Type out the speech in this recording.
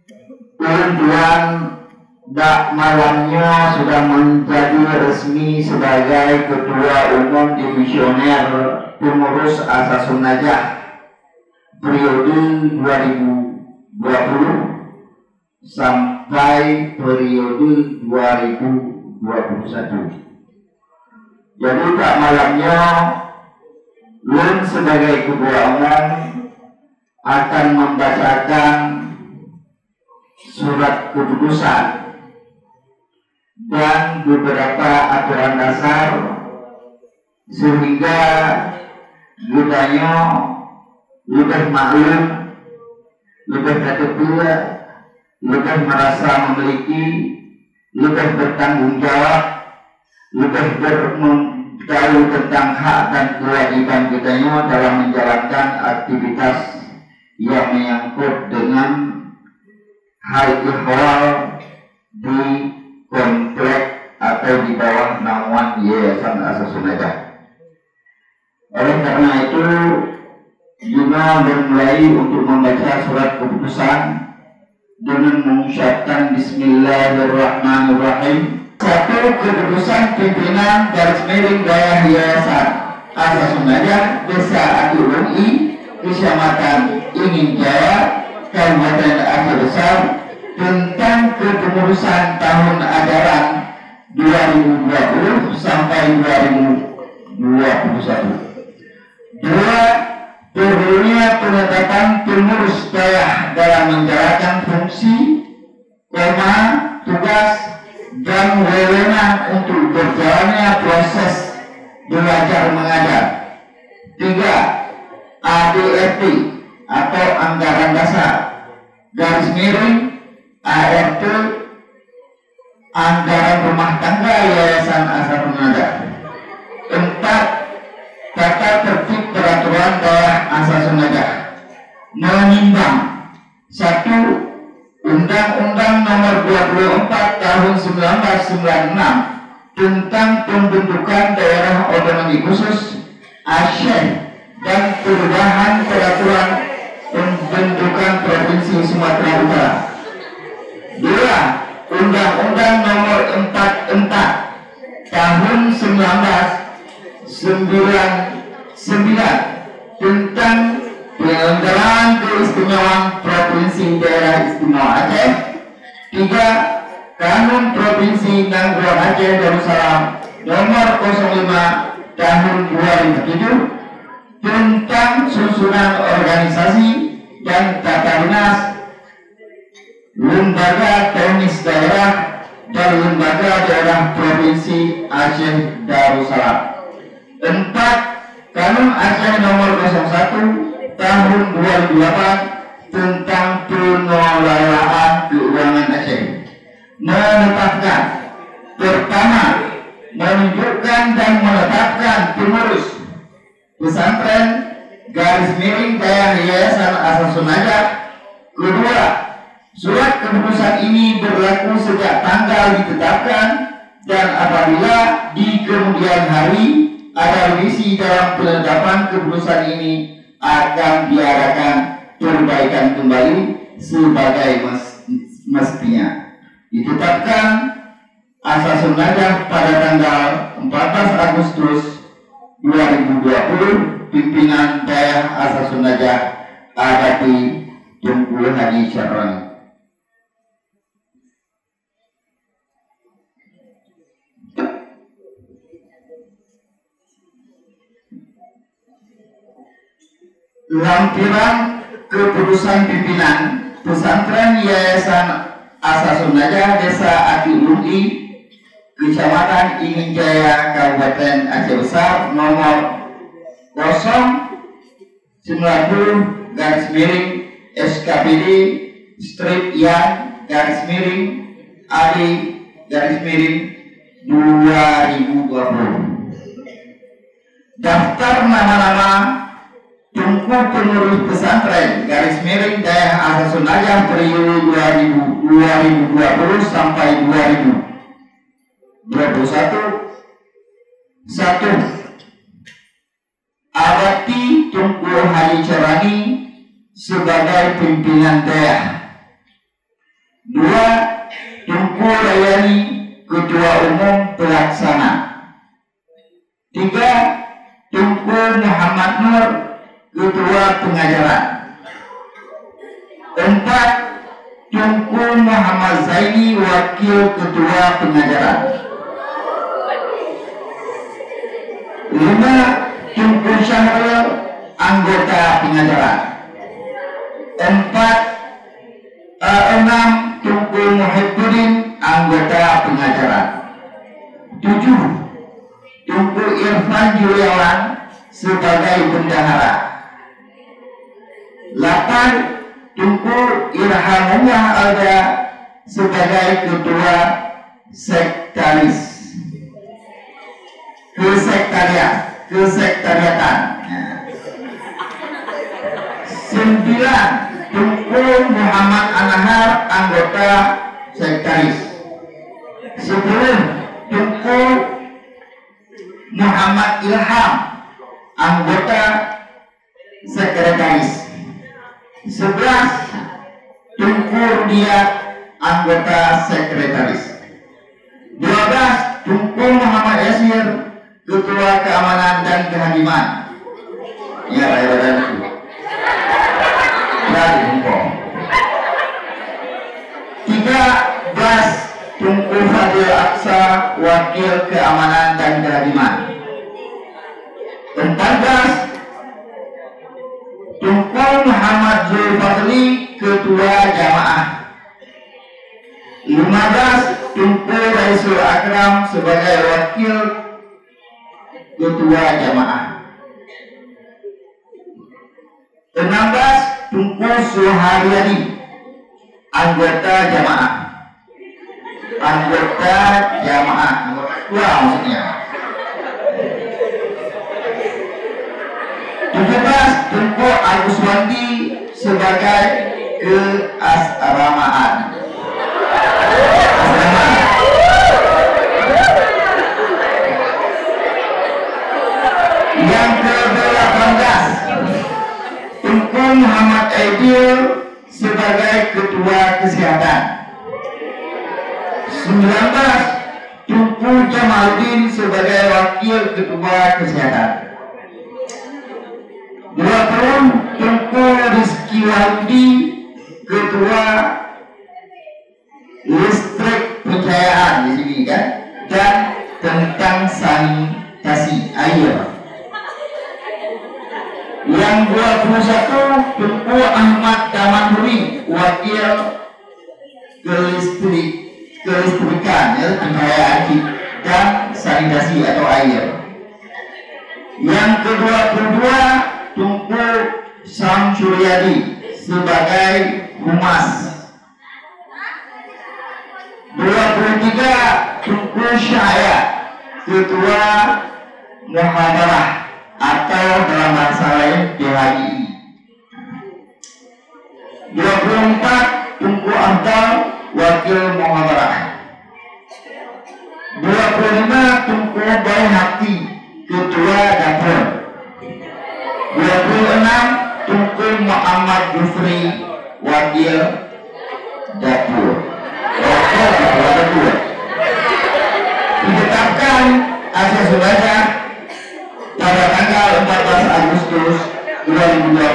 Tuan dak malamnya sudah menjadi resmi sebagai Ketua Umum Dimisioner Pengurus Asasun Najah periode 2020 sampai periode 2021. Jadi tak malamnya Lun sebagai Ketua Umum akan membacakan surat keputusan dan beberapa aturan dasar sehingga budaya lebih maklum, lebih terpilih, lebih merasa memiliki, lebih bertanggung jawab, lebih tahu tentang hak dan kewajiban kita dalam menjalankan aktivitas yang menyangkut dengan hal ihwal di komplek atau di bawah naungan Yayasan Asasun Najah. Oleh karena itu juga bermulai untuk membaca surat keputusan dengan mengucapkan Bismillahirrahmanirrahim. Satu, keputusan pimpinan garis miring daerah Yayasan Asasun Najah Desa Ati Ulungi, Kecamatan Ingin Jaya, Kabupaten Aceh Besar tentang kepengurusan tahun ajaran 2020 sampai 2021. Dua, perlunya penetapan pengurus daerah dalam menjalankan fungsi, tugas dan wewenang untuk berjalannya proses belajar mengajar. Tiga, ADRT atau anggaran dasar garis miring ART anggaran rumah tangga Yayasan Asasun Najah. Empat, tata tertib peraturan daerah Asasun Najah menimbang satu, Undang-Undang Nomor 24 Tahun 1996 tentang pembentukan daerah otonomi khusus Aceh dan perubahan peraturan pembentukan Provinsi Sumatera Utara. Dua, Undang-Undang Nomor 44 Tahun 1999 tentang penyelenggaraan keistimewaan Provinsi Daerah Istimewa Aceh. Tiga, Kanun Provinsi Nanggroe Aceh Darussalam Nomor 05 Tahun 2007 tentang susunan organisasi dan tata dinas lembaga teknis daerah dan lembaga daerah Provinsi Aceh Darussalam. Empat, Kanun Aceh Nomor 01 Tahun 2008 tentang pengelolaan keuangan Aceh menetapkan, pertama, menunjukkan dan menetapkan pengurus pesantren garis miring daerah Yayasan Asasun Najah. Kedua, surat keputusan ini berlaku sejak tanggal ditetapkan dan apabila di kemudian hari ada revisi dalam penetapan keputusan ini akan diadakan perbaikan kembali sebagai mestinya. Ditetapkan Asasun Najah pada tanggal 14 Agustus 2020, pimpinan daerah Asasun Najah Adati Tunku Haji Syaroni. Lampiran keputusan pimpinan pesantren Yayasan Asasun Najah Desa Ati Ulungi, Kecamatan Ingin Jaya, Kabupaten Aceh Besar nomor 090 garis miring SKPD strip yang garis miring AD garis miring 2020. Daftar nama-nama Tunku pengurus pesantren garis miring daerah Asasun Najah periode 2020 sampai 2021. 1. Adati Tunku Haji Syaroni sebagai pimpinan daerah. 2. Tunku Rayani, Ketua Umum Pelaksana. 3. Tunku Muhammad Nur, Ketua Pengajaran. 4. Tunku Muhammad Zaini, Wakil Ketua Pengajaran. 5. Tunku Syahrul, Anggota Pengajaran. 6. Tunku Muhibbuddin, Anggota Pengajaran. 7. Tunku Irfan Juliawan sebagai Bendahara. 8. Tunku Irhamullah Alda sebagai Ketua Sekretaris Kesekretariatan. 9. Tunku Muhammad Anahar, Anggota Sekretaris. 10. Tunku Muhammad Ilham, Anggota Sekretaris. 11. Tunku Rudiat, Anggota Sekretaris. 12. Tunku Muhammad Yasir, Ketua Keamanan dan Kehakiman. Ya, baik-baik. 13. Tunku Fadil Aksa, Wakil Keamanan dan Kehakiman. 14. Tunku Muhammad Zulfadli, Ketua Jamaah. 15. Tunku Raisul Akram sebagai Wakil Ketua Jamaah. 16. Tunku Suharyadi, Anggota Jamaah. Anggota Jamaah nomor 2 maksudnya. 17. Tunku Aguswanti sebagai keasramaan. Yang ke-18. Tunku Muhammad Aidil sebagai Ketua Kesehatan. 19. Tunku Jamaluddin sebagai Wakil Ketua Kesehatan. 20. Tunku Rizky Wahyudi, Ketua Listrik Pencahayaan di sini kan, dan tentang sanitasi air. Yang 21. Tunku Ahmad Damanhuri, Wakil Kelistrikan, pencahayaan dan sanitasi atau air. Yang ke-22. Tunku Samsuryadi sebagai Humas. 23. Tunku Syahya, Ketua Muhadarah atau dalam bahasa lain DHI. 24. Tunku Abdal, Wakil Muhadarah. 25. Tunku Baihaqi, Ketua Dapur. 26. Tunku Muhammad Jufri, Wakil Dapur. Ditetapkan Asia Subaja pada tanggal 14 Agustus 2020.